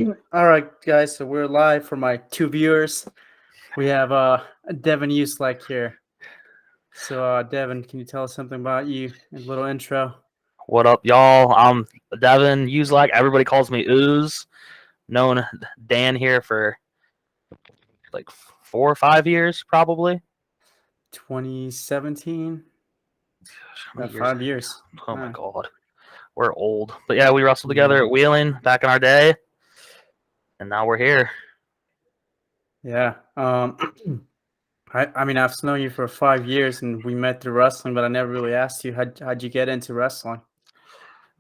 All right, guys. So we're live for my two viewers. We have Devin Uselike here. So Devin, can you tell us something about you? A little intro. What up, y'all? I'm Devin Uselak. Everybody calls me Ooze. Known Dan here for like 4 or 5 years, probably. 2017. How many years? 5 years. Oh my Huh. god, we're old. But yeah, we wrestled together Yeah. at Wheeling back in our day, and now we're here. Yeah. I mean, I've known you for 5 years, and we met through wrestling, but I never really asked you how'd you get into wrestling?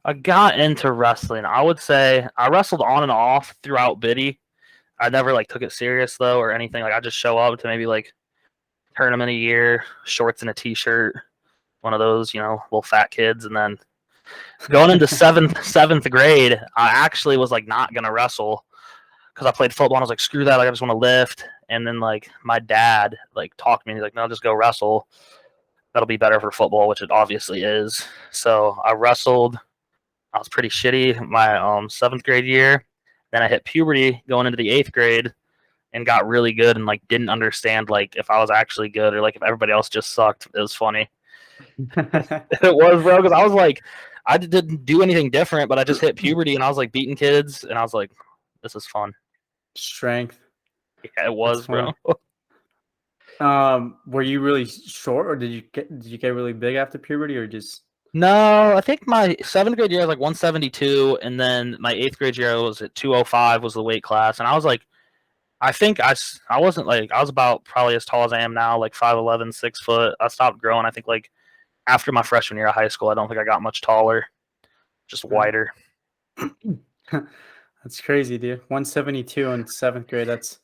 I got into wrestling. I would say I wrestled on and off throughout Biddy. I never like took it serious though or anything. Like I just show up to maybe like tournament a year, shorts and a t-shirt, one of those, little fat kids, and then going into seventh grade, I actually was like not gonna wrestle because I played football. And I was like, screw that, like I just want to lift. And then like my dad like talked to me. He's like, no, just go wrestle. That'll be better for football, which it obviously is. So I wrestled. I was pretty shitty my seventh grade year. Then I hit puberty going into the eighth grade and got really good and like didn't understand like if I was actually good or like if everybody else just sucked. It was funny. It was, bro, because I was like, I didn't do anything different, but I just hit puberty and I was like beating kids and I was like, this is fun. Strength. Yeah, it That's was, bro. funny. Were you really short, or did you get really big after puberty, or just? No, I think my seventh grade year I was like 172, and then my eighth grade year I was at 205 was the weight class, and I was like, I think I wasn't like I was about probably as tall as I am now, like 5'11", 6 foot. I stopped growing. I think like after my freshman year of high school, I don't think I got much taller, just Right. wider. That's crazy, dude. 172 in seventh grade. That's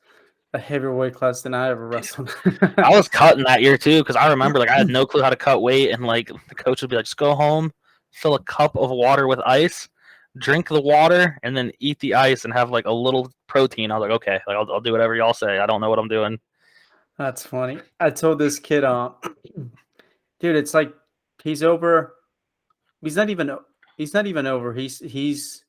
a heavier weight class than I ever wrestled. I was cutting that year too because I remember like I had no clue how to cut weight, and like the coach would be like, just go home, fill a cup of water with ice, drink the water, and then eat the ice and have like a little protein. I was like, okay, like I'll do whatever y'all say. I don't know what I'm doing. That's funny. I told this kid, dude, it's like he's over. He's not even. He's not even over. He's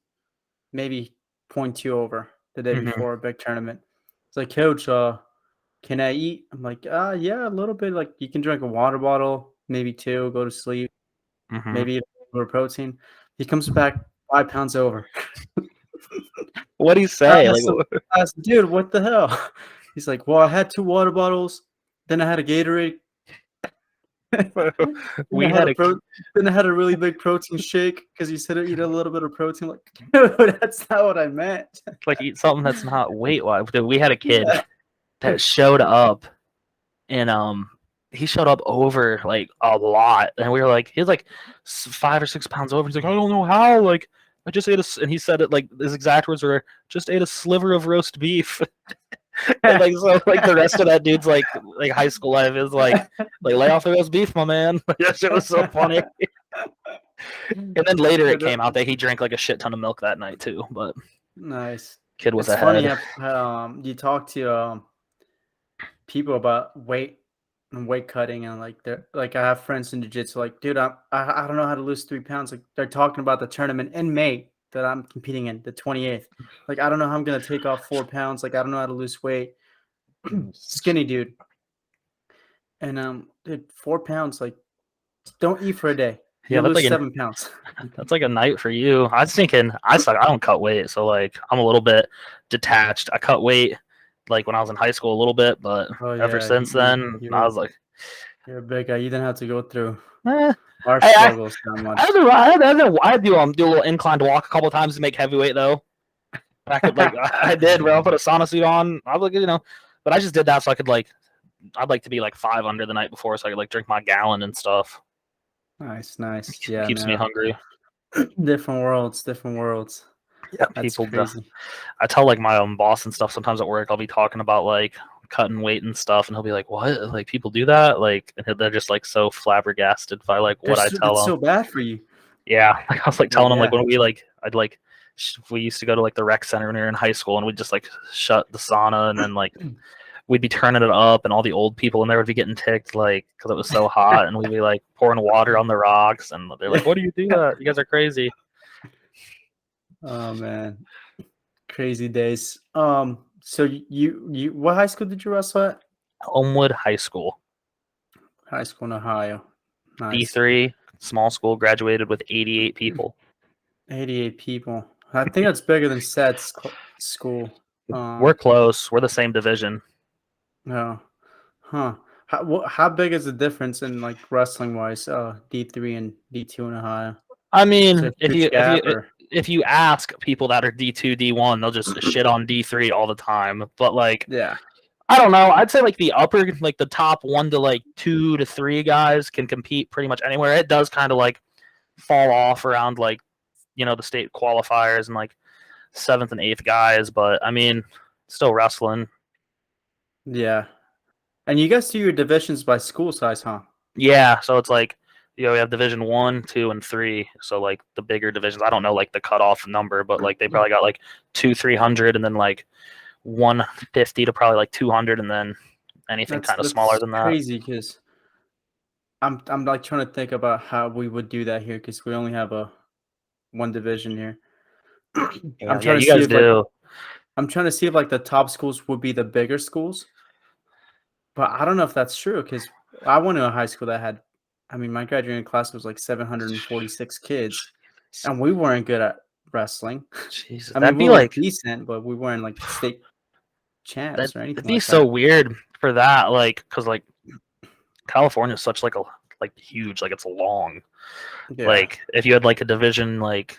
maybe point 0.2 over the day Mm-hmm. before a big tournament. It's like, coach, can I eat? I'm like, yeah, a little bit. Like you can drink a water bottle, maybe two, go to sleep, Mm-hmm. maybe a little protein. He comes back 5 pounds over. What do you I say? Like, asked him, dude, what the hell? He's like, well, I had two water bottles, then I had a Gatorade, then I we had had a a then I had a really big protein shake because you said eat a little bit of protein. Like, dude, that's not what I meant. like eat something that's not weight wise. We had a kid Yeah. that showed up, and he showed up over like a lot, and we were like, he was like 5 or 6 pounds over. He's like, I don't know how. Like, I just ate and he said it like his exact words were, just ate a sliver of roast beef. And like so, like the rest of that dude's like high school life is like lay off the roast beef, my man. That shit was so funny. And then later it Dude, came out that he drank like a shit ton of milk that night too. But nice. kid was It's funny ahead. how you talk to people about weight and weight cutting, and like they're like, I have friends in jiu-jitsu, like, dude, I don't know how to lose 3 pounds. Like they're talking about the tournament in May that I'm competing in, the 28th. Like, I don't know how I'm gonna take off 4 pounds. Like, I don't know how to lose weight. Skinny dude. And dude, 4 pounds, like, don't eat for a day. Yeah, You lose 7 pounds. that's like a night for you. I was thinking I suck. I don't cut weight, so like I'm a little bit detached. I cut weight like when I was in high school a little bit, but Oh ever yeah, since then I was like, you're a big guy. You didn't have to go through eh. our I I struggles that I much. had to, I had to, I had to do a little inclined walk a couple times to make heavyweight though. I could like I did, where I put a sauna suit on. I was like, but I just did that so I could like I'd like to be like 5 under the night before so I could like drink my gallon and stuff. Nice, nice. Yeah, Keeps me no. hungry. Different worlds, different worlds. Yeah, That's people. crazy. I tell like my own boss and stuff sometimes at work. I'll be talking about like cutting weight and stuff, and he'll be like, "What? Like people do that?" Like, and they're just like so flabbergasted by like what I tell That's them. so bad for you. Yeah, like I was like Like, telling them like yeah. when we like I'd like we used to go to like the rec center when we were in high school, and we'd just like shut the sauna, and then like we'd be turning it up, and all the old people in there would be getting ticked like because it was so hot, and we'd be like pouring water on the rocks, and they're like, "What do you do that? You guys are crazy." Oh man, crazy days. So you what high school did you wrestle at? Homewood High School, High school in Ohio. Nice. D3, small school, graduated with 88 people. 88 people. I think that's bigger than Seth's school. We're close. We're the same division. No. Huh. How big is the difference in like wrestling wise? D3 and D2 in Ohio. I Is mean, there a huge gap or? if you ask people that are D2, D1, they'll just shit on D3 all the time. But like, Yeah. I don't know. I'd say like the top 1 to like 2 to 3 guys can compete pretty much anywhere. It does kind of like fall off around like, the state qualifiers and like 7th and 8th guys. But I mean, still wrestling. Yeah. And you guys do your divisions by school size, huh? Yeah. So it's like, we have division 1, 2, and 3. So like the bigger divisions, I don't know like the cutoff number, but like they probably got like 300 and then like 150 to probably like 200 and then anything kind of smaller than that. Crazy because I'm like trying to think about how we would do that here because we only have one division here. I'm Yeah, trying to you see guys if like do. I'm trying to see if like the top schools would be the bigger schools, but I don't know if that's true because I went to a high school that had, I mean, my graduating class was like 746 kids, and we weren't good at wrestling. Jesus, I mean, that'd we be were like decent, but we weren't like state champs or that'd anything be like so that. weird for that, like, because like California is such like a like huge, like it's long. Yeah. Like if you had like a division, like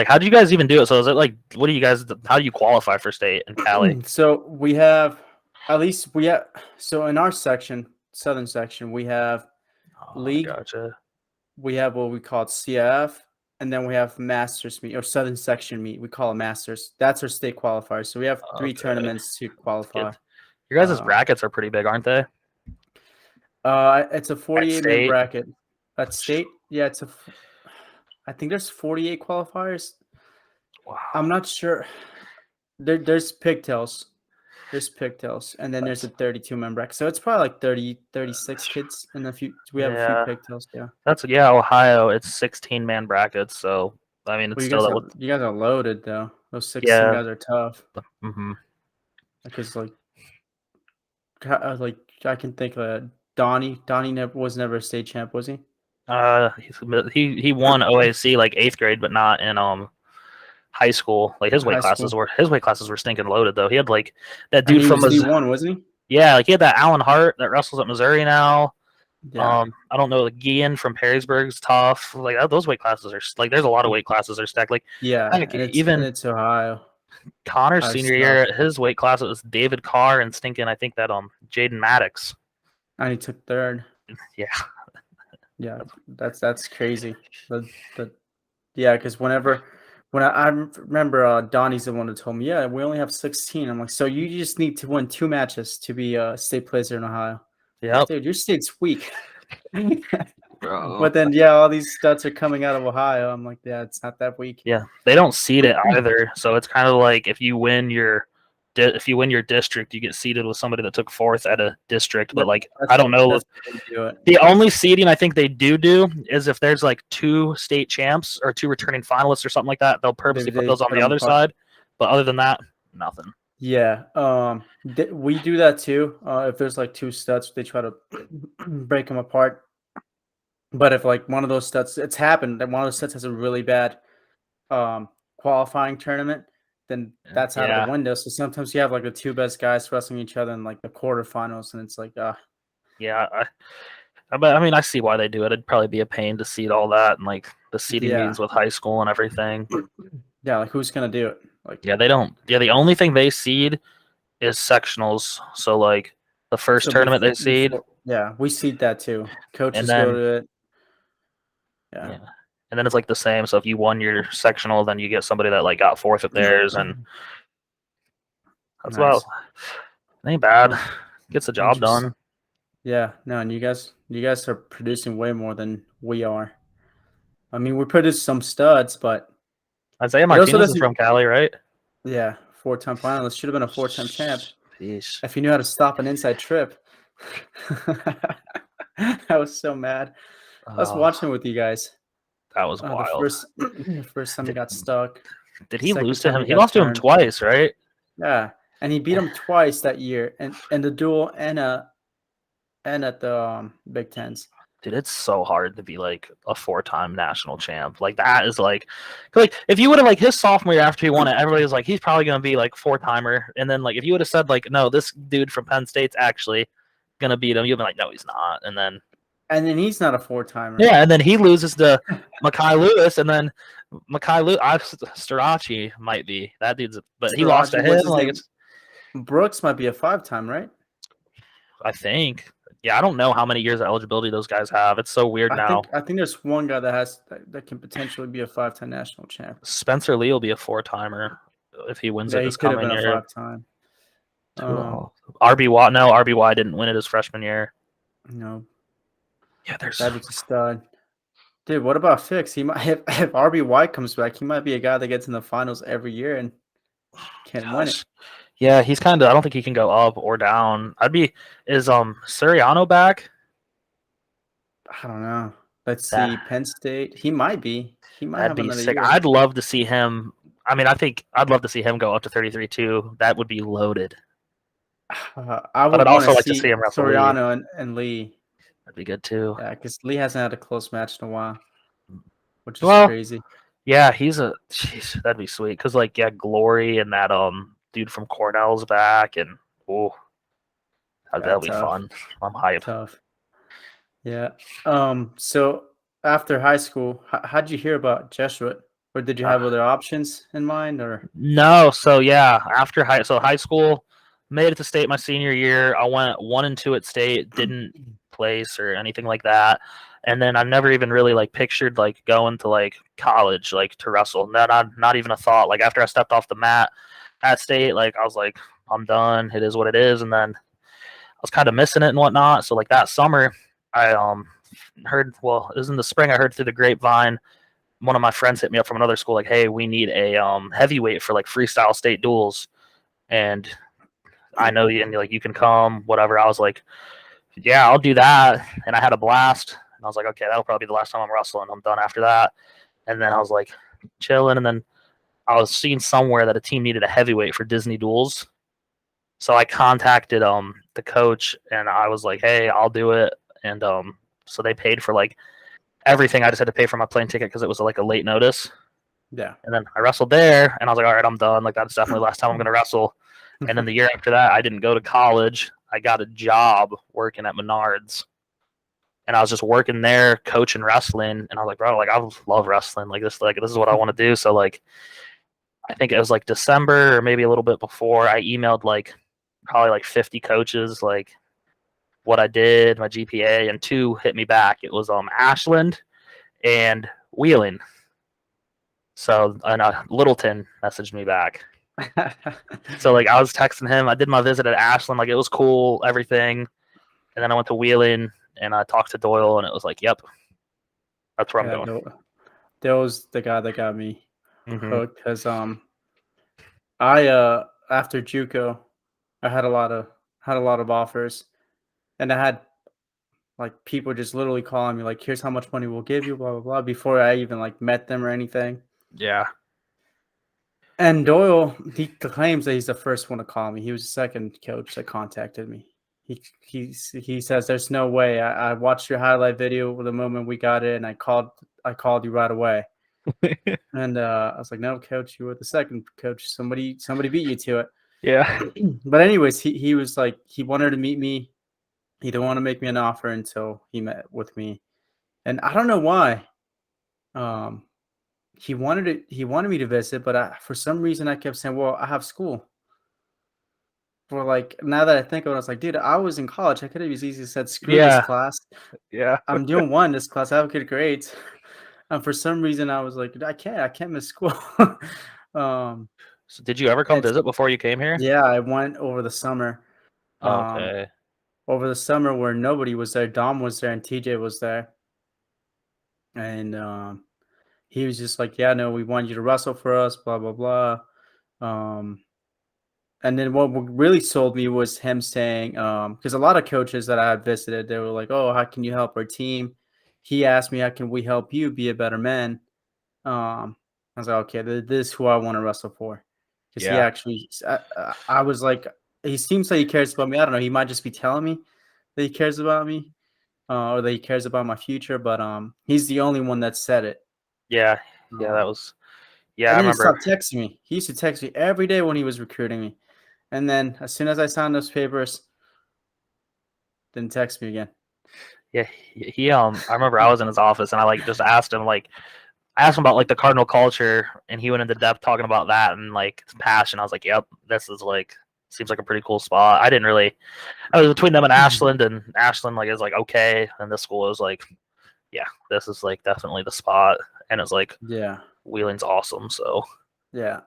how do you guys even do it? So is it like what do you guys? How do you qualify for state in Cali? So we have at least we have so in our section, southern section, we have Oh, I league, gotcha. we have what we call CIF, and then we have masters meet or southern section meet. We call it masters. That's our state qualifiers. So we have 3 Okay, tournaments to that's qualify. good. Your guys' Uh, brackets are pretty big, aren't they? it's a At 48-man state. bracket. At state, yeah, I think there's 48 qualifiers. I'm Wow. not sure. There's pigtails. There's pigtails, and then there's a That's 32-man bracket. So it's probably like 36 kids, and we have a few yeah. pigtails. Yeah. That's Ohio. It's 16-man brackets, so I mean it's Well, still that would you guys are loaded though. Those 16 yeah. guys are tough Mm-hmm. because like I can think Donnie. Donnie was never a state champ, was he? He won OAC like 8th grade, but not in high school. Like High school, his weight classes were stinking loaded though. He had like that and dude he from was Missouri. D1, wasn't he? Yeah, like he had that Alan Hart that wrestles at Missouri now. Yeah, I don't know, like Guillen from Perrysburg's tough. Like those weight classes are like there's a lot of weight classes are stacked. Like yeah, heck, and even it's Ohio. Connor's High senior stuff, year, his weight class was David Carr and stinking. I think that Jaden Maddox. and he took third. Yeah, Yeah, that's crazy. The Yeah, because when I remember Donnie's the one who told me, yeah, we only have 16. I'm like, so you just need to win 2 matches to be a state placer in Ohio. Like, yep, dude, your state's weak. bro. But then, yeah, all these studs are coming out of Ohio. I'm like, yeah, it's not that weak. Yeah, they don't seed it either. So it's kind of like if you win your district, you get seeded with somebody that took 4th at a district. But like I don't know, That's how they do it. the only seeding I think they do is if there's like 2 state champs or 2 returning finalists or something like that. They'll purposely put They those on put the them other apart. side. But other than that, nothing. Yeah, we do that too. If there's like 2 studs, they try to break them apart. But if like one of those studs, it's happened that one of those studs has a really bad qualifying tournament, then that's out of the Yeah, window. So sometimes you have like the 2 best guys wrestling each other in like the quarterfinals, and it's like, yeah. But I mean, I see why they do it. It'd probably be a pain to seed all that and like the seeding yeah, meetings with high school and everything. yeah, like who's gonna do it? Like, Yeah, they don't. Yeah, the only thing they seed is sectionals. So like the first so tournament they seed, yeah, we seed that too. and Coaches go then to it. Yeah, yeah, and then it's like the same. So if you won your sectional, then you get somebody that like got 4th at theirs, and that's about. nice. It ain't bad. Huh. Gets the job Interesting. done. Yeah, no, and you guys are producing way more than we are. I mean, we produce some studs, but Isaiah it also Martinez is doesn't. from Cali, right? Yeah, 4-time finalist. Should have been a 4-time champ Sheesh. if he knew how to stop an inside trip. I was so mad. I was Oh, watching with you guys. that was The wild. first time he got stuck. Did he second lose to time him? he He got lost to him turned. twice, right? Yeah, and he beat him twice that year, and the duel and at the Big Tens. Dude, it's so hard to be like a 4-time national champ. Like that is like if you would have like his sophomore year after he won it, everybody was like he's probably gonna be like 4-timer. And then like if you would have said like no, this dude from Penn State's actually gonna beat him, you'd be like no, he's not. And then he's not a four timer. Yeah, and then he loses to Makai Lewis, and then Makai Lewis, Starachi might be that dude's, but he lost to Srirachi, him. what's his Like name? it's, Brooks might be a 5-time, right? I think, yeah, I don't know how many years of eligibility those guys have. It's so weird now. I think there's one guy that can potentially be a 5-time national champ. Spencer Lee will be a 4-timer if he wins Yeah, it he this could have coming been a year. 5-time. Who else? RBY, no, RBY didn't win it his freshman year. No, Yeah, there's that was a stud. Dude, what about Fix? He might if RBY comes back, he might be a guy that gets in the finals every year and can win it. gosh. Yeah, he's kind of. I don't think he can go up or down. Is Suriano back? I don't know. Let's That see. Penn State. He might be. He might That'd have be another sick. year. I'd love to see him. I mean, I think I'd love to see him go up to 33 too. That would be loaded. I But would I'd want to also like to see see him wrestle Lee. Soriano and Lee. That'd be good too. Yeah, because Lee hasn't had a close match in a while, which is Well, crazy. yeah, jeez, that'd be sweet. Cause like, yeah, Glory and that dude from Cornell's back, and oh, that'll be Tough. fun. I'm hyped. Tough. Yeah. So after high school, how'd you hear about Jesuit? Or did you have other options in mind? Or No, so yeah, after high school, made it to state my senior year. I went 1-2 at state, didn't place or anything like that. And then I never even really like pictured like going to like college, like to wrestle. Not even a thought. Like after I stepped off the mat at state, like I was like, I'm done. It is what it is. And then I was kind of missing it and whatnot. So like that summer, I heard, well, it was in the spring. I heard through the grapevine, one of my friends hit me up from another school, like, hey, we need a heavyweight for like freestyle state duels, and I know you, and like you can come, whatever. I was like, yeah, I'll do that, and I had a blast. And I was like, okay, that'll probably be the last time I'm wrestling. I'm done after that. And then I was like, chilling, and then I was seeing somewhere that a team needed a heavyweight for Disney duels. So I contacted the coach, and I was like, hey, I'll do it. And so they paid for like everything. I just had to pay for my plane ticket because it was like a late notice. yeah. And then I wrestled there, and I was like, all right, I'm done. Like that's definitely the last time I'm gonna wrestle. And then the year after that, I didn't go to college. I got a job working at Menards, and I was just working there, coaching wrestling. And I was like, bro, like I love wrestling. Like this is what I want to do. So like, I think it was like December or maybe a little bit before. I emailed like probably like 50 coaches, like what I did, my GPA, and 2 hit me back. It was Ashland and Wheeling. So and Littleton messaged me back. So like I was texting him. I did my visit at Ashland, like it was cool, everything. And then I went to Wheeling and I talked to Doyle, and it was like, yep, that's where I'm going. That was the guy that got me hooked because I after JUCO, I had a lot of offers, and I had like people just literally calling me like, here's how much money we'll give you, blah blah blah, before I even like met them or anything. Yeah. And Doyle, he claims that he's the first one to call me. He was the second coach that contacted me. He says there's no way. I watched your highlight video the moment we got it, and I called you right away. And I was like, no, coach, you were the second coach. Somebody beat you to it. Yeah. But anyways, he was like, he wanted to meet me. He didn't want to make me an offer until he met with me, and I don't know why. He wanted me to visit, but for some reason I kept saying, well, I have school. For like, now that I think of it, I was like, dude, I was in college. I could have easily said, screw this Yeah. class. Yeah. I'm doing one this class. I have good grades. And for some reason I was like, I can't miss school. So did you ever come visit before you came here? Yeah, I went over the summer. Okay. Over the summer where nobody was there. Dom was there and TJ was there. And he was just like, yeah, no, we want you to wrestle for us, blah, blah, blah. And then what really sold me was him saying, because a lot of coaches that I had visited, they were like, oh, how can you help our team? He asked me, how can we help you be a better man? And I was like, okay, this is who I want to wrestle for, because he Yeah. actually, I was like, he seems like he cares about me. I don't know. He might just be telling me that he cares about me, or that he cares about my future. But he's the only one that said it. Yeah. Yeah. That Um, was. Yeah, and I then he remember. stopped texting me. He used to text me every day when he was recruiting me, and then as soon as I signed those papers, didn't text me again. Yeah, I remember I was in his office and I like just asked him about like the cardinal culture, and he went into depth talking about that and like his passion. I was like, yep, this is like seems like a pretty cool spot. I didn't really. I was between them and Ashland like is like okay, and this school was like, yeah, this is like definitely the spot, and it's like Yeah, Wheeling's awesome. So yeah.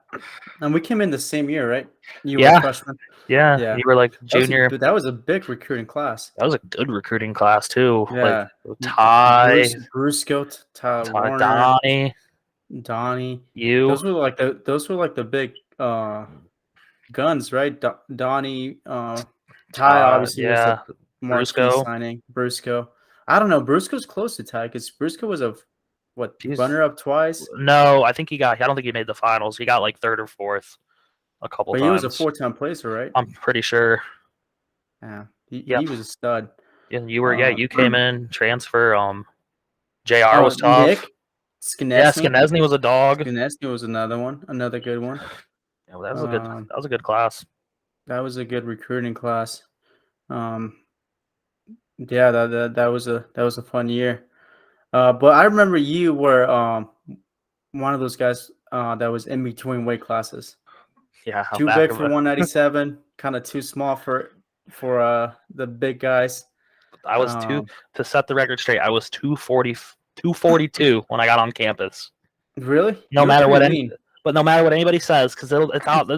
And we came in the same year, right? You were a yeah, freshman. yeah, Yeah, you were like junior. that was a big recruiting class. That was a good recruiting class too. Like Yeah, Ty, Bruce Goat, Ty Warner, Donnie, Donnie. you. Those were like the big guns, right? Donnie, Ty Todd, obviously was the yeah, marquee Brusco. signing. Brusco, I don't know. Brusco's close to Ty because Brusco was a what He's runner up twice, no, I think he got. I don't think he made the finals. He got like third or fourth a couple but he was a times. 4-time placer, right? I'm pretty sure. Yeah, he Yep. was a stud. And you were, yeah, Uh, you came in transfer. JR oh, was tough. Nick Yeah, Skinesny. Skinesny was a dog. Skinesny was another good one. Yeah, well, that was a good. Um, That was a good class. that was a good recruiting class. Um, yeah, that was a fun year. But I remember you were one of those guys that was in between weight classes. Yeah, I'm Too back big of for a. 197, kind of too small for the big guys. I was two Um, to set the record straight. I was 240, 242 when I got on campus. really, No you were matter pretty what any, lean. but no matter what anybody says, because it's out.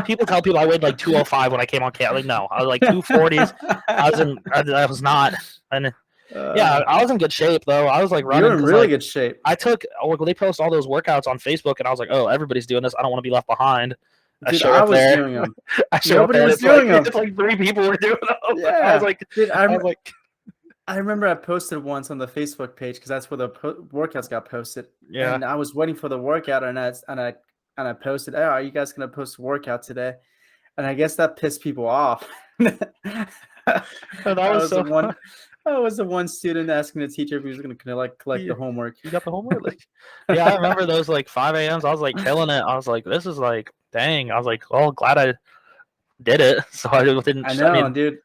People tell people I weighed like 205 when I came on campus. Like no, I was like 240s. I was in. I was not. And yeah, uh, I was in good shape though. I was like you running were in because really like good shape, I took. They post all those workouts on Facebook, and I was like, oh, everybody's doing this. I don't want to be left behind. I dude. show I up was there. doing them. I show up Nobody there, and was doing them. it's like three people were doing them. Yeah, dude. I was like, I remember I posted once on the Facebook page because that's where the workouts got posted, yeah. and I was waiting for the workout, and I posted, "Oh, are you guys gonna post a workout today?" And I guess that pissed people off. I And that was was the so one. fun. I was the one student asking the teacher if he was gonna collect You, the homework. you got the homework? Like, yeah, I remember those like 5 a.m.s. I was like killing it. I was like, this is like, dang. I was like, well, glad I did it. So I I didn't. I know, mean, dude.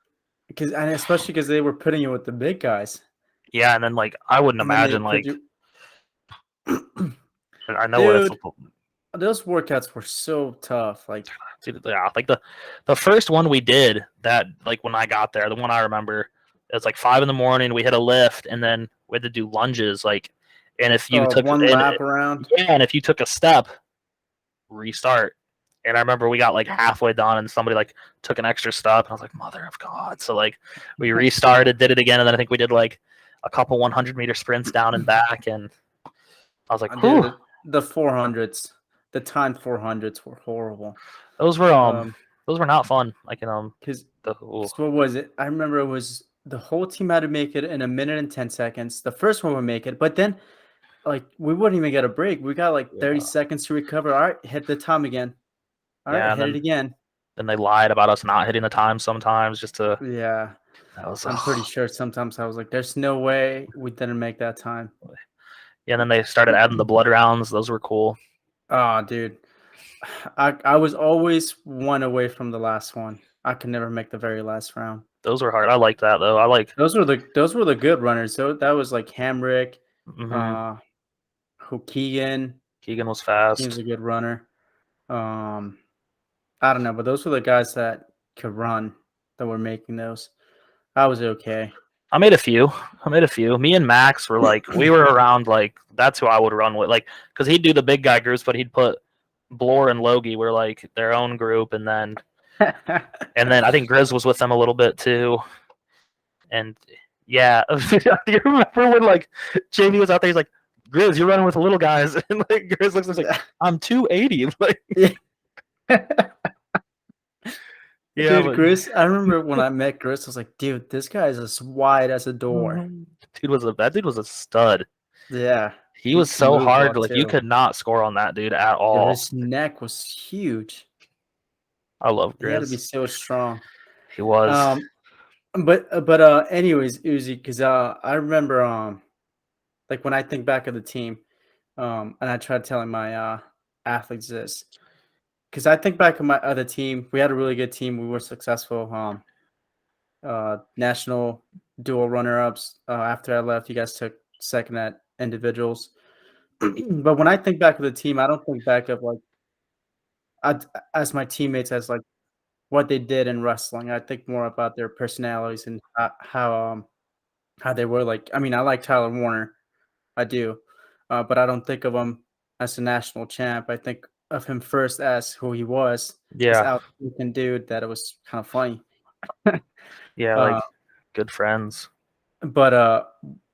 Because and especially because they were putting you with the big guys, yeah. And then like, I wouldn't and then they imagine put like, you. I know what it's. Dude, those workouts were so tough. Like, Yeah, like the first one we did that like when I got there, the one I remember, it was like 5 a.m. We hit a lift and then we had to do lunges. Like, and if you took one lap around. yeah, and if you took a step, restart. And I remember we got like halfway done and somebody like took an extra step and I was like, mother of God. So like we restarted, did it again, and then I think we did like a couple 100-meter sprints down and back, and I was like, whew. Dude, the 400s, the timed 400s were horrible. Those were not fun. Like Because the what was it? I remember it was the whole team had to make it in 1 minute and 10 seconds. The first one would make it, but then like we wouldn't even get a break. We got like 30 seconds to recover. All right, hit the time again. All right, yeah, and hit it again. then they lied about us not hitting the time sometimes just to. Yeah, That was I'm pretty sure sometimes I was like, "There's no way we didn't make that time." yeah. And then they started adding the blood rounds. Those were cool. Oh, dude, I was always one away from the last one. I could never make the very last round. Those were hard. I like that though. I like. Those were the good runners. So that was like Hamrick, Mm-hmm. uh, who Keegan. Keegan was He was fast. a good runner. I don't know, but those were the guys that could run that were making those. I was okay. I made a few. Me and Max were like, we were around like that's who I would run with, like because he'd do the big guy groups, but he'd put Blore and Logie were like their own group, and then I think Grizz was with them a little bit too. And yeah, do you remember when like Jamie was out there? He's like, Grizz, you're running with the little guys, and like Grizz looks like I'm 280. Like yeah, dude, Chris. I remember when I met Chris, I was like, dude, this guy is as wide as a door. that dude was a stud. Yeah, He He was can so move well hard. Like you too. could not score on that dude at Dude, all. his neck was huge. I love He had to be Grizz. so strong. He was. Um, anyways, Uzi, because I remember like when I think back of the team, and I try telling my athletes this, because I think back of my other team, we had a really good team. We were successful. National dual runner ups. After I left, you guys took second at individuals. But when I think back of the team, I don't think back of like I, as my teammates as like what they did in wrestling. I think more about their personalities and how they were. Like, I mean, I like Tyler Warner, I do, but I don't think of him as a national champ. I think of him first as who he was, this Yeah. outspoken dude that it was kind of funny. Yeah. Uh, Like good friends. but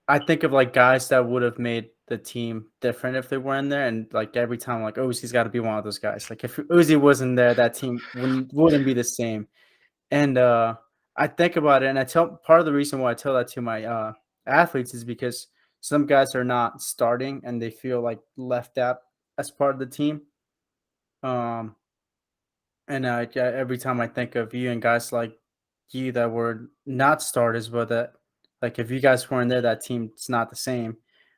I think of like guys that would have made the team different if they were in there, and like every time, like Uzi's got to be one of those guys. Like if Uzi wasn't there, that team wouldn't be the same. And I think about it, and I tell part of the reason why I tell that to my athletes is because some guys are not starting and they feel like left out as part of the team. Um, and every time I think of you and guys like you that were not starters, but that like if you guys weren't there, that team's not the same.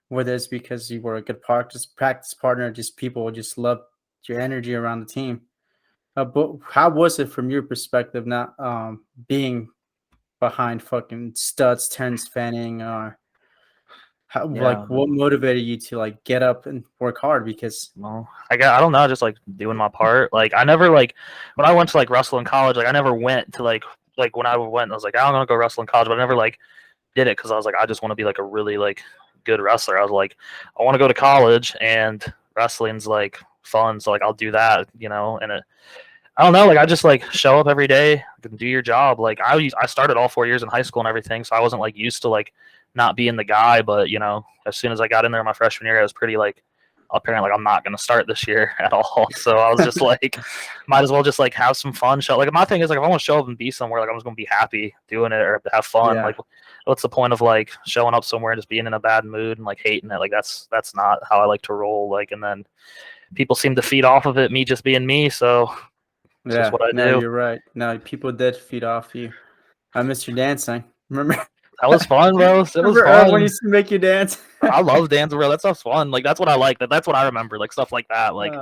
Whether it's because you were a good practice partner, just people just loved your energy around the team. But how was it from your perspective, not being behind fucking studs, Terrence Fanning, or how, Yeah. like what motivated you to like get up and work hard? Because Well, I don't know, just like doing my part. Like I never like when I went to like wrestle in college, like I never went to like when I went, I was like, I'm gonna go wrestle in college, but I never like did it because I was like, I just want to be like a really like good wrestler. I was like, I want to go to college and wrestling's like fun, so like I'll do that, and I don't know, like I just like show up every day and do your job. Like I started all 4 years in high school and everything, so I wasn't like used to like not being the guy. But as soon as I got in there my freshman year, I was pretty like apparent like I'm not gonna start this year at all. So I was just like, might as well just like have some fun. Show like my thing is like if I want to show up and be somewhere, like I'm just gonna be happy doing it or have fun. yeah, Like what's the point of like showing up somewhere and just being in a bad mood and like hating it? Like that's not how I like to roll. Like and then people seem to feed off of it, me just being me. So it's just yeah, what I no, do. you're right. No, people did feed off you. I miss your dancing. Remember? That was fun, bro. It was Remember when he fun. used to make you dance? I love dancing, bro. That stuff's fun. Like that's what I like. That's what I remember. Like stuff like that. Like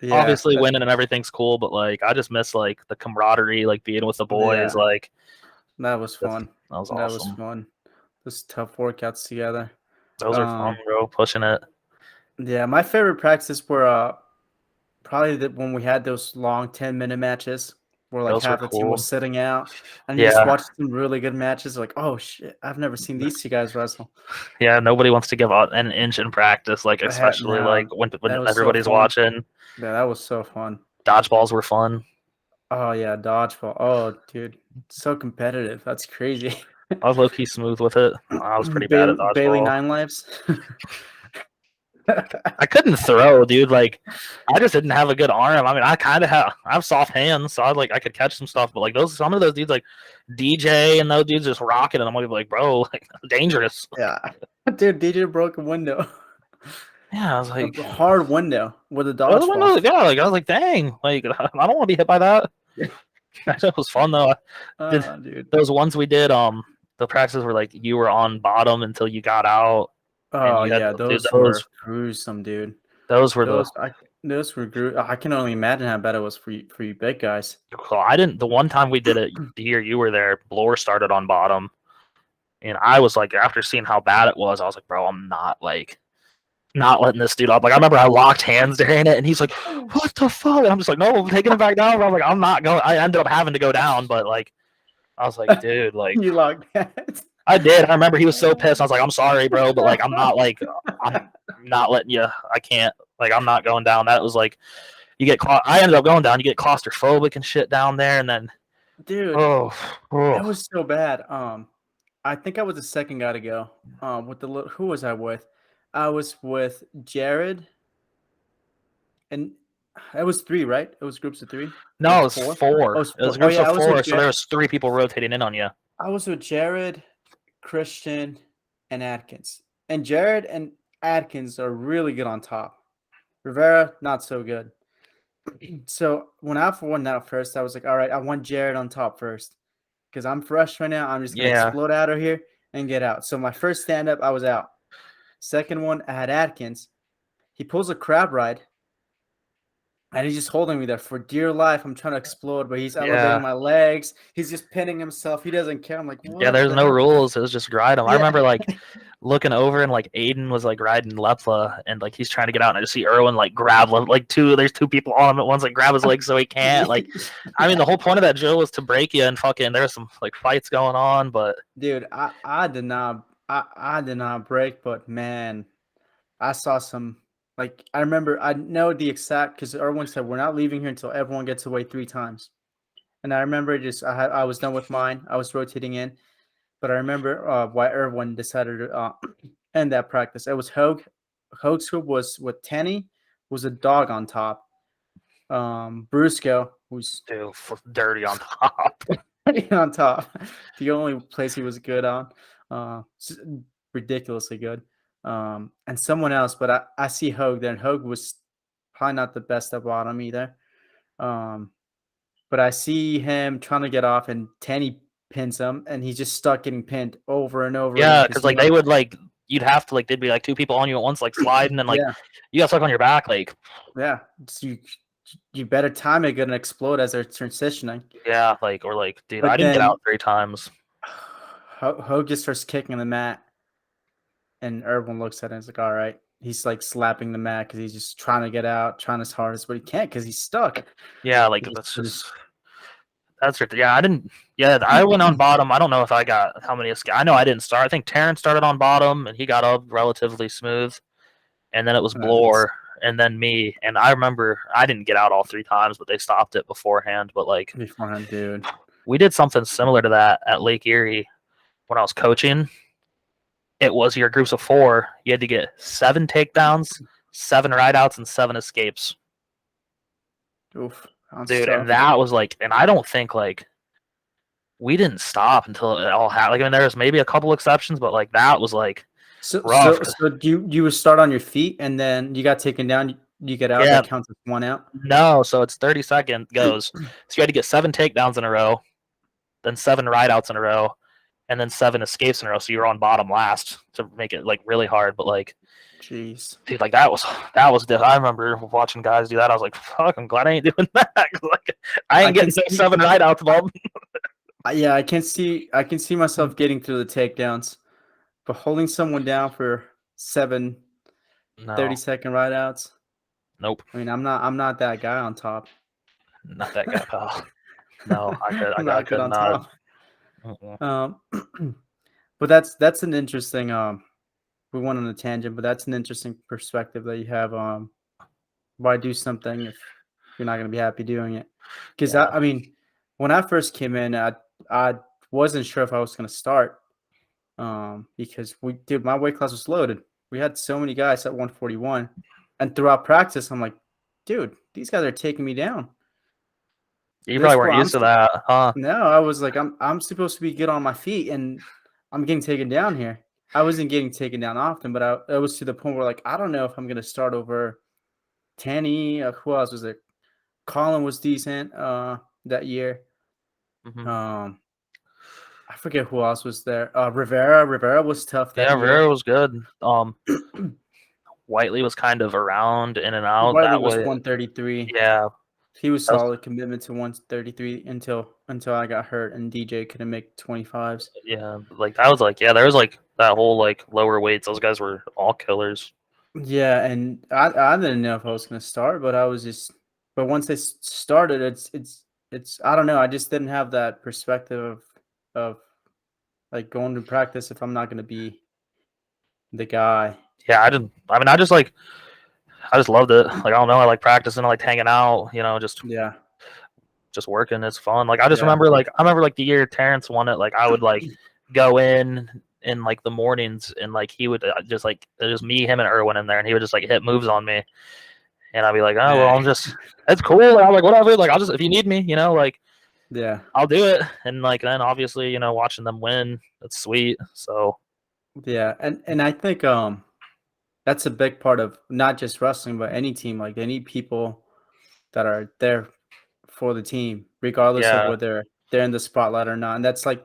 Yeah, obviously winning and everything's cool, but like I just miss like the camaraderie, like being with the boys. yeah, Like that was that fun. was That was awesome. fun. Those tough workouts together. Those are fun, Um, bro. Pushing it. yeah, my favorite practices were probably when we had those long 10-minute matches where like Those were half the team was cool. sitting out and you just Yeah, watched some really good matches. Like, oh shit, I've never seen these two guys wrestle. yeah. Nobody wants to give out an inch in practice, like especially like No, when that was so everybody's fun. watching. Yeah, that was so fun. Dodgeballs were fun. Oh yeah, dodgeball. Oh dude, so competitive. That's crazy. I was low key smooth with it. I was pretty bad at Bailey dodgeball. Nine Lives. I couldn't throw, dude. Like, I just didn't have a good arm. I mean, I have soft hands, so I could catch some stuff. But like some of those dudes, like DJ and those dudes, just rocking, and I'm like, bro, like dangerous. Yeah, dude, DJ broke a window, Yeah, I was like, a hard window with a the other one, dodgeball. yeah, like I was like, dang, like I don't want to be hit by that. It was fun though. I did Dude. those ones we did. The practices were like you were on bottom until you got out, and Oh you had yeah, dude those those were gruesome, dude. those were the. Those were I can only imagine how bad it was for you big guys. Well, I didn't. The one time we did it, the year you were there, Bloor started on bottom. And I was like, after seeing how bad it was, I was like, bro, I'm not letting this dude up. Like, I remember I locked hands during it, and he's like, what the fuck? And I'm just like, no, I'm taking him back down. But I'm like, I'm not going. I ended up having to go down, but like, I was like, dude, like, You locked hands. I did. I remember he was so pissed. I was like, I'm sorry, bro, but like, I'm not letting you. I can't. Like, I'm not going down. That was like, you get caught. I ended up going down. You get claustrophobic and shit down there, and then, Dude, oh, it oh. was so bad. I think I was the second guy to go. With who was I with? I was with Jared, and it was three, right? It was groups of three. Or No, it was four. Oh, it four. was It was four. Oh groups yeah, of four, so there was three people rotating in on you. I was with Jared, Christian, and Atkins. And Jared and Atkins are really good on top. Rivera, not so good. So when I won that first, I was like, all right, I want Jared on top first because I'm fresh right now. I'm just gonna Yeah, explode out of here and get out. So my first stand up, I was out. Second one, I had Atkins. He pulls a crab ride, and he's just holding me there for dear life. I'm trying to explode, but he's elevating yeah, my legs. He's just pinning himself. He doesn't care. I'm like, yeah. what There's the no hell? rules. It was just ride him. I Yeah. remember like looking over and like Aiden was like riding Lepla and like he's trying to get out and I just see Erwin like grab like there's two people on him at once like grab his legs so he can't like I mean the whole point of that drill was to break you and fucking there's some like fights going on but Dude, I did not break, but man, I saw some like I remember I know the exact because Erwin said we're not leaving here until everyone gets away 3 times. And I remember I was done with mine. I was rotating in, but I remember why Erwin decided to end that practice. It was Hogue. Hogue's group was with Tenny was a dog on top. Brusco, who's dude dirty on top. on top. The only place he was good on. Ridiculously good. And someone else, but I see Hogue there, and Hogue was probably not the best at bottom either. Um, but I see him trying to get off, and Tanny pins him, and he's just stuck getting pinned over and over again Yeah, because because like they would like you'd have to like they'd be like two people on you at once like sliding and like yeah, you got stuck on your back like yeah. So you better time it good and explode as they're transitioning. yeah like or like dude I But didn't get then out 3 times. Hogue just starts kicking the mat. And Irwin looks at it and is like, all right. He's like slapping the mat because he's just trying to get out, trying his hardest, but he can't because he's stuck. Yeah, like He just, that's he just just that's right. Yeah, I didn't. Yeah, I went on bottom. I don't know if I got how many. I know I didn't start. I think Terrence started on bottom and he got up relatively smooth, and then it was nice. Blore and then me. And I remember I didn't get out all 3 times, but they stopped it beforehand. But like Beforehand, dude. we did something similar to that at Lake Erie when I was coaching. It was your groups of 4. You had to get 7 takedowns, 7 rideouts, and 7 escapes, Oof, sounds dude. And tough. that was like, and I don't think like we didn't stop until it all happened. Like, I mean, there was maybe a couple exceptions, but like that was like So rough. so so you would start on your feet and then you got taken down. You get out. Yeah, That counts as one out. no. So it's 30-second goes. So you had to get 7 takedowns in a row, then 7 rideouts in a row, and then 7 escapes in a row. So you're on bottom last to make it like really hard. But like, Jeez. dude, like I remember watching guys do that. I was like, fuck, I'm glad I ain't doing that. Like, I I ain't can getting see. 7 rideouts, Bob. Yeah, I can see myself getting through the takedowns, but holding someone down for 7 No, 30-second rideouts. nope, I mean, I'm not that guy on top. not that guy, pal. No, I'm I not good could on not. top. Mm-mm. Um, but that's an interesting. We went on a tangent, but that's an interesting perspective that you have. Why do something if you're not going to be happy doing it? Because Yeah, I mean, when I first came in, I wasn't sure if I was going to start. Because dude, my weight class was loaded. We had so many guys at 141, and throughout practice, I'm like, dude, these guys are taking me down. you probably This weren't where used to that, huh? no, I was like, I'm supposed to be good on my feet, and I'm getting taken down here. I wasn't getting taken down often, but I was to the point where like I don't know if I'm gonna start over Tanny. Who else was there? Colin was decent that year. Hmm. Um, I forget who else was there. Rivera was tough that Yeah, year. Rivera was good. Whiteley was kind of around in and out Wiley that was way. 133. Yeah, He was that was solid commitment to 133 until I got hurt and DJ couldn't make 25s. yeah, like that was like yeah, there was like that whole like lower weights. Those guys were all killers. Yeah, and I didn't know if I was gonna start, but I was just but once they started, it's I don't know. I just didn't have that perspective of like going to practice if I'm not gonna be the guy. Yeah, I didn't. I mean, I just loved it. Like I don't know, I like practicing, I like hanging out. You know, Yeah, just working. It's fun. Like I just yeah, remember like the year Terrence won it. Like I would like go in like the mornings and like he would just like there's just me, him, and Erwin in there, and he would just like hit moves on me, and I'd be like, oh well, yeah, I'm just it's cool. And I'm like whatever. Like I'll just if you need me, you know, like yeah, I'll do it. And like then obviously you know watching them win, it's sweet. So yeah. And I think that's a big part of not just wrestling, but any team. Like they need people that are there for the team, regardless of Yeah, whether they're in the spotlight or not. And that's like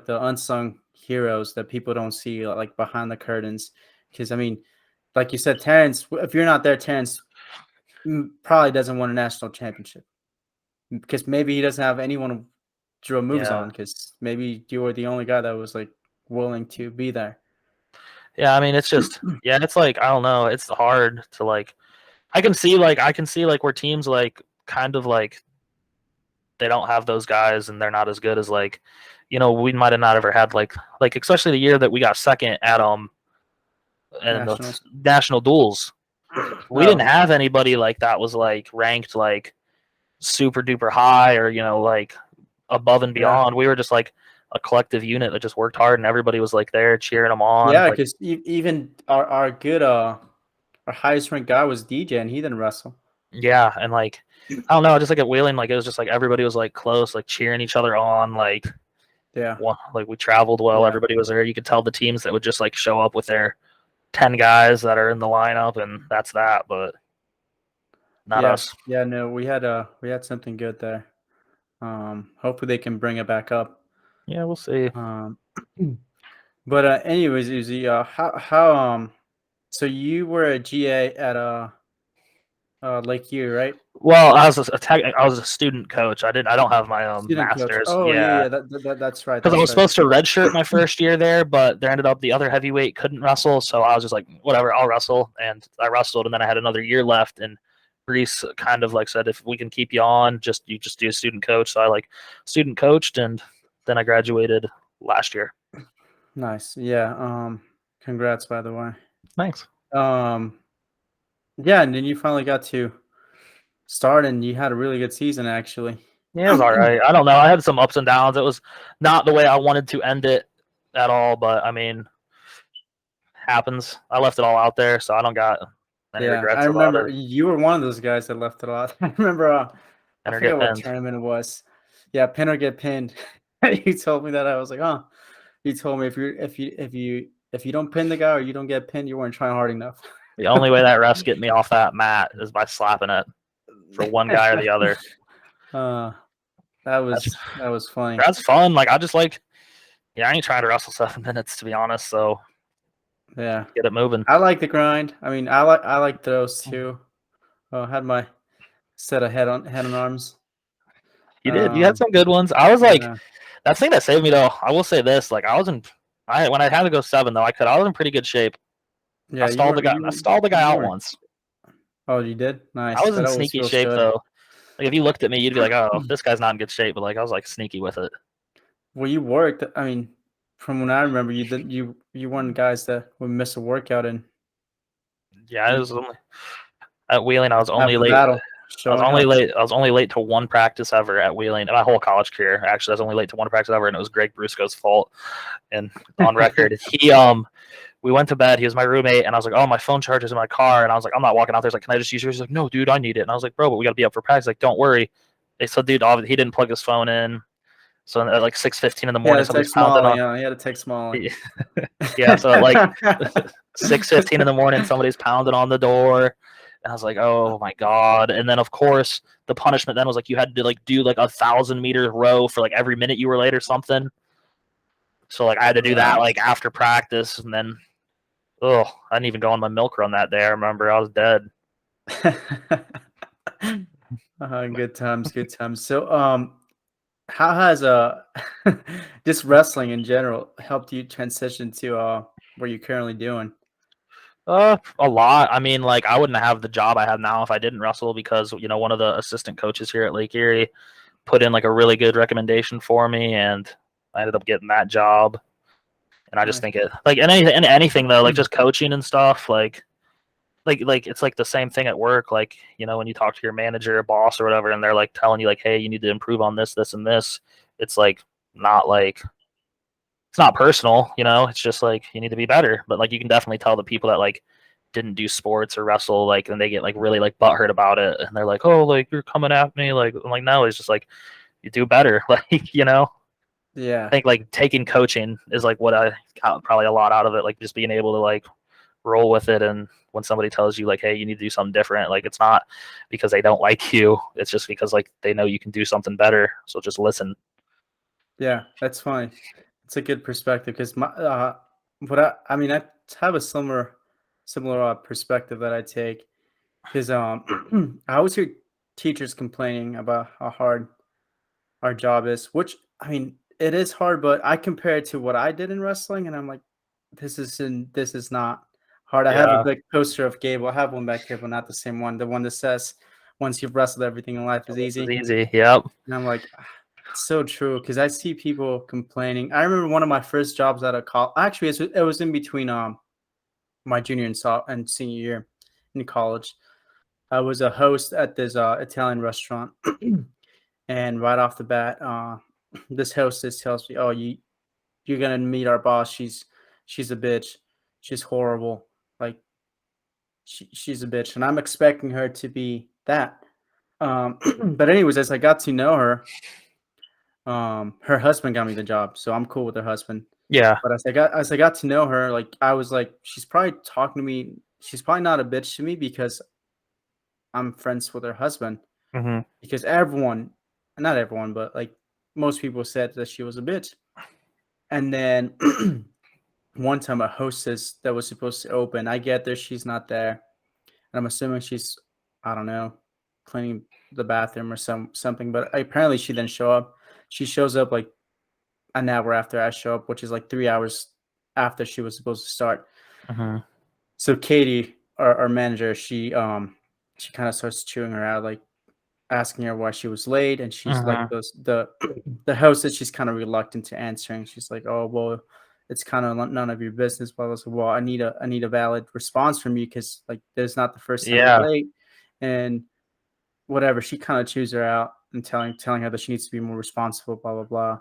the unsung heroes that people don't see like behind the curtains. Because I mean, like you said, Terrence, if you're not there, Terrence probably doesn't win a national championship because maybe he doesn't have anyone to drill moves yeah, on. Because maybe you were the only guy that was like willing to be there. yeah. I mean, it's just yeah. It's like I don't know. It's hard to like. I can see where teams like kind of like they don't have those guys and they're not as good as like, we might have not ever had like especially the year that we got second at and the Nationals. national duels. We didn't Oh, have anybody like that was like ranked like super duper high or like above and yeah. beyond. We were just like a collective unit that just worked hard and everybody was like there cheering them on. Yeah, Like because even our good our highest ranked guy was DJ and he didn't wrestle. yeah, and like I don't know, just like at Wheeling, like it was just like everybody was like close, like cheering each other on. Yeah, Like we traveled well, yeah, everybody was there. You could tell the teams that would just like show up with their 10 guys that are in the lineup and that's that, but not yeah, us. yeah. No, we had something good there. Hopefully they can bring it back up. Yeah, we'll see. Um, but anyways, Uzi, how so you were a GA at Lake Erie, right? Well, I was a student coach. I don't have my Student coach. master's. Oh yeah, Yeah. yeah. That's right. Because I That's was right. supposed to redshirt my first year there, but there ended up the other heavyweight couldn't wrestle, so I was just like, whatever, I'll wrestle, and I wrestled, and then I had another year left, and Reese kind of like said, if we can keep you on, you just do a student coach. So I like student coached, and then I graduated last year. Nice. Yeah. Congrats, by the way. Thanks. Um, yeah, and then you finally got to start, and you had a really good season, actually. Yeah, it was all right. I don't know. I had some ups and downs. It was not the way I wanted to end it at all, but I mean, happens. I left it all out there, so I don't got any Yeah, I regrets about remember it. you were one of those guys that left it a lot. I remember, I And or forget get what pinned. tournament it was. Yeah, pin or get pinned. You told me that. I was like, oh. You told me if you don't pin the guy or you don't get pinned, you weren't trying hard enough. The only way that refs get me off that mat is by slapping it for one guy or the other. uh, That's that was funny. that's fun. Like I just like, yeah, I ain't trying to wrestle 7 minutes to be honest. So Yeah, get it moving. I like the grind. I mean, I like those too. Had my set of head on arms. You did. You had some good ones. I was like, Yeah, that thing that saved me though. I will say this: like I was in, I when I had to go 7 though, I was in pretty good shape. I yeah. stalled the guy. I stalled the guy You out were. once. Oh, you did. I Nice. was That in always sneaky feels shape good. though. Like if you looked at me, you'd be like, "Oh, this guy's not in good shape." But like I was like sneaky with it. Well, you worked. I mean, from when I remember, you did. You weren't guys that would miss a workout and Yeah, it you was only, at Wheeling. I was only after late. battle showing up. I was only late to one practice ever at Wheeling. My whole college career, actually, I was only late to one practice ever, and it was Greg Brusco's fault. And on record, we went to bed. He was my roommate, and I was like, "Oh, my phone charger is in my car," and I was like, "I'm not walking out there." He's like, "Can I just use yours?" He's like, "No, dude, I need it." And I was like, "Bro, but we got to be up for practice." He's like, "Don't worry." They said, "Dude, he didn't plug his phone in." So at like 6:15 in the He had morning, to somebody's text pounding Molly. on. Yeah, he had to text Molly. Yeah, so at like 6:15 in the morning, somebody's pounding on the door. And I was like, oh my God. And then of course the punishment then was like you had to like do like 1,000 meters row for like every minute you were late or something. So like I had to do that Right. like after practice and then I didn't even go on my milk run that day. I remember I was dead. Good times, good times. So, how has just wrestling in general helped you transition to what you're currently doing? A lot. I mean, like I wouldn't have the job I have now if I didn't wrestle because one of the assistant coaches here at Lake Erie put in like a really good recommendation for me, and I ended up getting that job. And I just Nice. think it like anything though, like just coaching and stuff, like it's like the same thing at work. Like when you talk to your manager or boss or whatever, and they're like telling you like, hey, you need to improve on this, this, and this. It's like it's not personal. It's just like you need to be better. But like you can definitely tell the people that like didn't do sports or wrestle like, and they get like really like butthurt about it, and they're like, oh, like you're coming at me. Like I'm like, no, it's just like you do better. I Yeah. think like taking coaching is like what I got probably a lot out of it. Like just being able to like roll with it. And when somebody tells you like, hey, you need to do something different, like it's not because they don't like you. It's just because like they know you can do something better. So just listen. Yeah, that's funny. It's a good perspective because I mean, I have a similar perspective that I take because I always hear teachers complaining about how hard our job is, which I mean, it is hard, but I compare it to what I did in wrestling, and I'm like, this is not hard. I have a Yeah. big poster of Gable. I have one back here, but not the same one. The one that says, "Once you've wrestled, everything in life is This is easy." easy. Yep. And I'm like, it's so true because I see people complaining. I remember one of my first jobs out of college. Actually, it was in between my junior and senior year in college. I was a host at this Italian restaurant, and right off the bat, this hostess tells me, "Oh, you're gonna meet our boss. She's a bitch. She's horrible. Like she's a bitch." And I'm expecting her to be that. But anyways, as I got to know her, her husband got me the job, so I'm cool with her husband. Yeah. But as I got to know her, like I was like, she's probably talking to me. She's probably not a bitch to me because I'm friends with her husband. Hmm. Because everyone, not everyone, but like most people said that she was a bitch. And then one time a hostess that was supposed to open, I get there, she's not there. And I'm assuming she's, I don't know, cleaning the bathroom or something. But apparently she didn't show up. She shows up like an hour after I show up, which is like 3 hours after she was supposed to start. Hmm. So Katie, our manager, she kind of starts chewing her out, like asking her why she was late, and she's like Hmm. the host that she's kind of reluctant to answering. She's like, "Oh well, it's kind of none of your business." Blah blah. So, well, I need a valid response from you because like this is not the first time you're Yeah. late, and whatever. She kind of chews her out and telling her that she needs to be more responsible. Blah blah blah.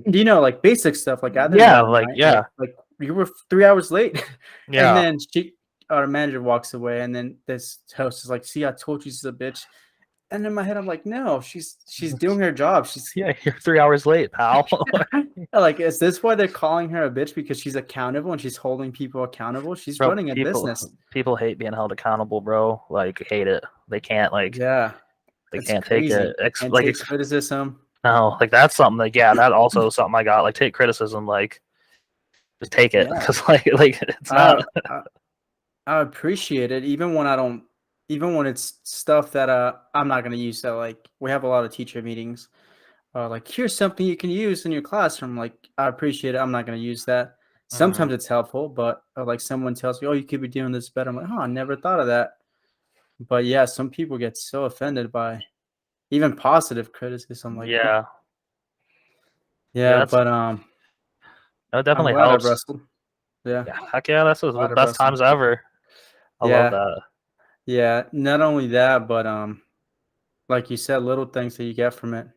You know, like basic stuff. Like I didn't Yeah. bat an Like, eye. yeah. Like you were 3 hours late, and Yeah. then our manager walks away, and then this host is like, "See, I told you she's a bitch." And in my head, I'm like, "No, she's doing her job. She's Yeah. You're 3 hours late, pal. like, is this why they're calling her a bitch because she's accountable and she's holding people accountable? She's Bro, running a business." people hate being held accountable, bro. Like, hate it. They can't, like, Yeah, they it's can't take it. crazy. Can't take criticism. No, like that's something like, yeah, that also is something I got. Like, take criticism, like, just take it. Yeah, Because, like, it's not. I, I I appreciate it, even when I don't, even when it's stuff that I'm not gonna use. That like we have a lot of teacher meetings. Like here's something you can use in your classroom. Like I appreciate it. I'm not gonna use that. Mhm. Sometimes it's helpful, but like someone tells me, "Oh, you could be doing this better." I'm like, "Oh, I never thought of that." But yeah, some people get so offended by even positive criticism. Like, Yeah. Yeah, yeah, that's, but that I'm definitely glad I've helps. wrestled. Yeah, Yeah. Heck yeah, that's the glad I've best wrestled. times ever. I love Yeah, that. yeah. Not only that, but like you said, little things that you get from it,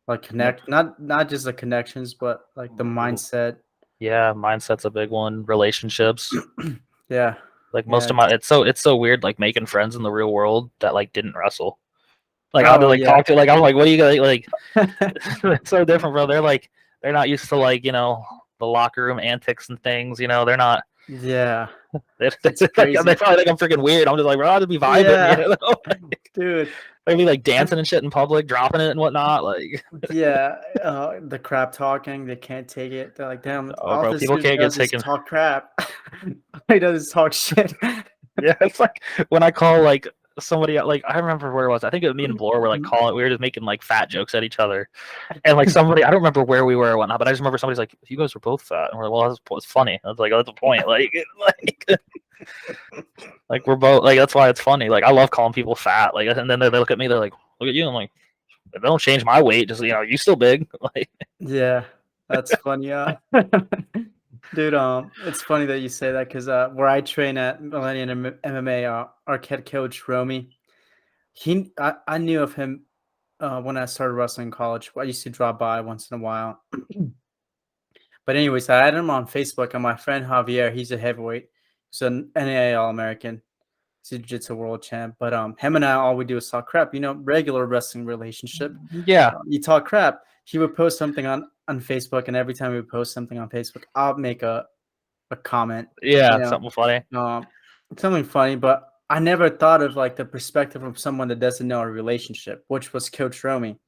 like Yep. not just the connections, but like the mindset. Yeah, mindset's a big one. Relationships. Yeah, Like most yeah. of my, it's so weird, like making friends in the real world that like didn't wrestle. Like I'll be Oh like yeah, talk to, like I'm like, what are you gonna like? It's so different, bro. They're like, they're not used to like, the locker room antics and things. They're not. yeah. They're, It's like, they crazy. probably think I'm freaking weird. I'm just like, bro, I'll just be vibing. Yeah, Like, dude. they'll be like I've dancing and shit in public, dropping it and whatnot. Like, Yeah, the crap talking, they can't take it. They're like, "Damn, oh, all bro, this people dude can't get does is taken. talk crap. All he does is talk shit." Yeah, it's like when I call like somebody out, like I remember where it was. I think it was me and Blore were like calling. We were just making like fat jokes at each other, and like somebody, I don't remember where we were or whatnot, but I just remember somebody's like, "You guys were both fat," and we're like, "Well, that's funny." I was like, "Oh, that's the point." Like, like we're both like that's why it's funny. Like I love calling people fat. Like, and then they look at me, they're like, "Look at you." I'm like, "It don't change my weight. Just you still big." Like, Yeah, that's funny, dude, it's funny that you say that because where I train at Millennium MMA, our head coach, Romy, I knew of him, when I started wrestling in college. I used to drop by once in a while. But anyways, I added him on Facebook, and my friend Javier, he's a heavyweight. He's an NAA All-American. He's a jiu-jitsu world champ. But him and I, all we do is talk crap. Regular wrestling relationship. yeah, You talk crap. He would post something on Facebook, and every time he would post something on Facebook, I'll make a comment, you Yeah, know, something funny. um, something funny, but I never thought of like the perspective of someone that doesn't know a relationship, which was Coach Romy.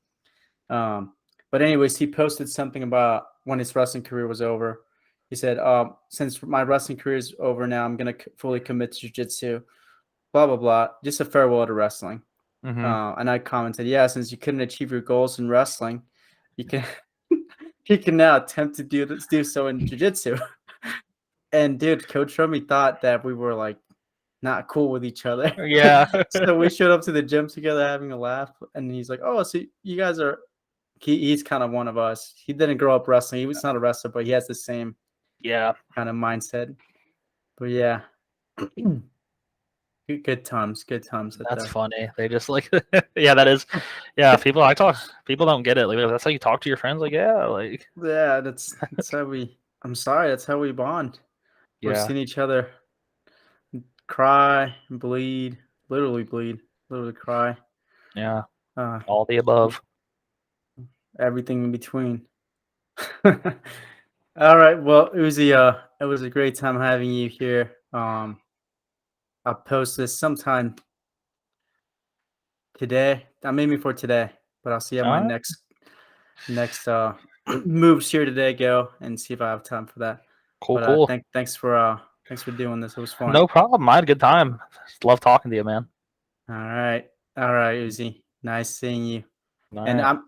Um, but anyways, he posted something about when his wrestling career was over. He said, "Since my wrestling career is over now, I'm gonna fully commit to jujitsu. Blah blah blah. Just a farewell to wrestling." Hmm. And I commented, "Yeah, since you couldn't achieve your goals in wrestling, you can you can now attempt to do so in jujitsu." And dude, Coach Romy thought that we were like not cool with each other. Yeah. So we showed up to the gym together having a laugh, and he's like, "Oh, so you guys are." He's kind of one of us. He didn't grow up wrestling. He was not a wrestler, but he has the same Yeah, kind of mindset. But yeah, good times, good times at that's the. funny. They just like, yeah, that is, yeah. People don't get it. Like that's how you talk to your friends. Like, yeah, like, Yeah, that's how we. I'm sorry, that's how we bond. We're yeah, seeing each other cry, bleed, bleed, literally cry. yeah, Uh, all the above. everything in between. All right. Well, it was a great time having you here. I'll post this sometime today. I'm aiming for today, but I'll see how All my right, next moves here today go and see if I have time for that. cool, But cool. thanks for doing this. It was fun. No problem. I had a good time. Love talking to you, man. All right. All right, Uzi. Nice seeing you. All And right.